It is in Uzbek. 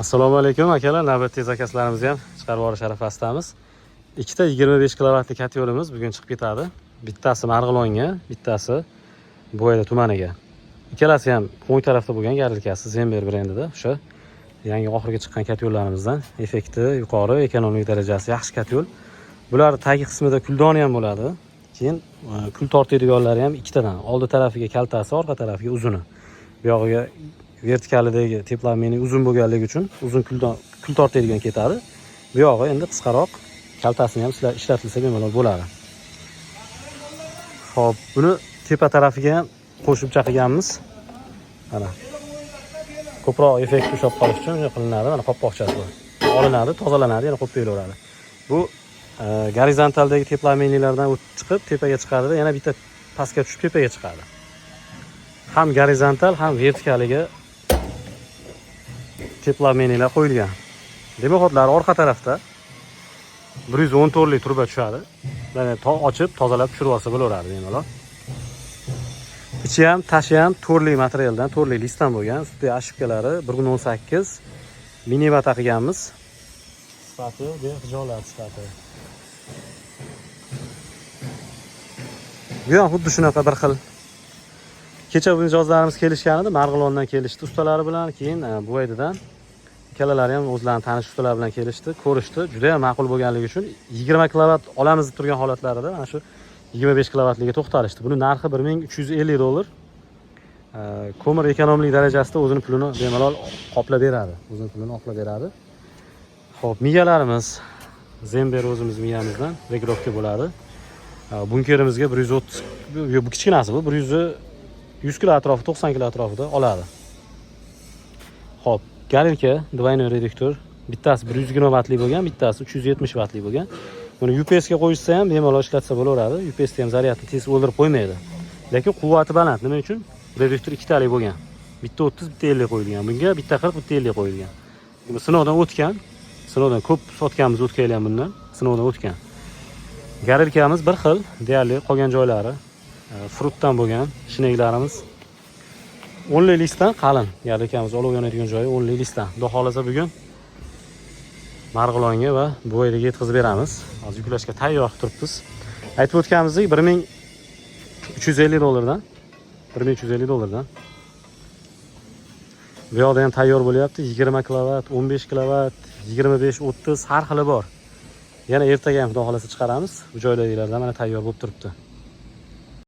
Assalomu alaykum akalar, navbatdagi zakazlarimizni ham chiqarib yuborish arafasindamiz. Ikkita 25 kilovatli kotyorimiz bugun chiqib ketadi. Bittasi Marg'ilonga, bittasi Bo'yda tumaniga. Ikkalasi ham o'ng tarafda bo'lgan garilkasi Zember brendida. O'sha yangi oxirgi chiqqan kotyorlarimizdan. Effekti yuqori, ekonomik darajasi yaxshi kotyor. Bular tagi qismida kuldoni ham bo'ladi. Keyin kul tortadiganlari ham ikkitadan. Oldi tarafiga kaltasi, orqa tarafiga uzuni. Bu yog'iga vertikalidagi teplameni uzun bo'lganligi uchun uzun kul tortadigan ketadi. Bu yog'i endi qisqaroq, kaltasini ham ishlatilsa bemalol bo'ladi. Xo'p, buni tepa tarafiga ham qo'shimcha qilganmiz. Mana ko'proq effekt ushlab qolish uchun bunday qilinadi. Mana qopqoqchasi bor. Olinadi, tozalanadi, yana qo'yib qo'yilaveradi. Bu gorizontaldagi teplamenilardan o'tib chiqib tepaga chiqadi, yana bitta pastga tushib tepaga chiqadi. Ham gorizontal, ham vertikaliga teplamenilar qo'yilgan. Deboxotlar orqa tarafda 114 lik truba tushadi. Mana ochib, tozalab tushirib olsa bo'laveradi bemalol. Ichi ham, tashi ham 4 lik materialdan, 4 lik listdan bo'lgan. Ustiga ashibkalari 1.18 miniva taqganmiz. Sifati, behijolat sifati. Bu ham xuddi shunaqa bir xil. Kecha bu mijozlarimiz kelishgan edi, Marg'ilondan kelishdi ustalari bilan, keyin Bo'ydadan ikkalalari ham o'zlarining tanish ustalar bilan kelishdi, ko'rishdi. Juda ham ma'qul bo'lganligi uchun 20 kilovat olamiz deb turgan holatlarida mana shu 25 kilovatliga to'xtalishdi. Buni narxi $1350. Ko'mir ekonomlik darajasida o'zini pulini bemalol qoplab beradi. O'zini pulini oqlab beradi. Xo'p, miyalarimiz Zember o'zimiz miyamizdan regrovka bo'ladi. Bunkerimizga 130, bu kichkinasi bu 100 kilo atrofi, 90 kilo atrofida oladi. Xo'p, garilka двойной reduktor. Bittasi 120 vatli bo'lgan, bittasi 370 vatli bo'lgan. Buni UPS ga qo'yishsa ham bemalol ishlatsa bo'laveradi. UPS ham zaryadni tez o'ldirib qo'ymaydi. Lekin quvvati baland. Nima uchun? Reduktor ikkitalik bo'lgan. Bitta 30, bitta 50 qo'yilgan. Bunga bitta 40, bitta 50 qo'yilgan. Bu sinovdan o'tgan. Sinovdan ko'p sotganmiz o'tkaylar bundan. Sinovdan o'tgan. Garilkamiz bir xil, deyarli qolgan joylari frutdan bo'lgan shineklarimiz 10 lik listdan qalin. Garilkamiz olov yonadigan joyi 10 lik listdan. Xudo xolasa bugun Marg'ilonga va Bo'ydaga yetkazib beramiz. Hozir yuklashga tayyor turibmiz. Aytib o'tganimizdek $1350dan. $1350dan. Bu yoqda ham tayyor bo'lyapti. 20 kilovat, 15 kilovat, 25, 30 har xili bor. Yana ertaga ham xudo xolasa chiqaramiz. Bu joylardan mana tayyor bo'lib turibdi.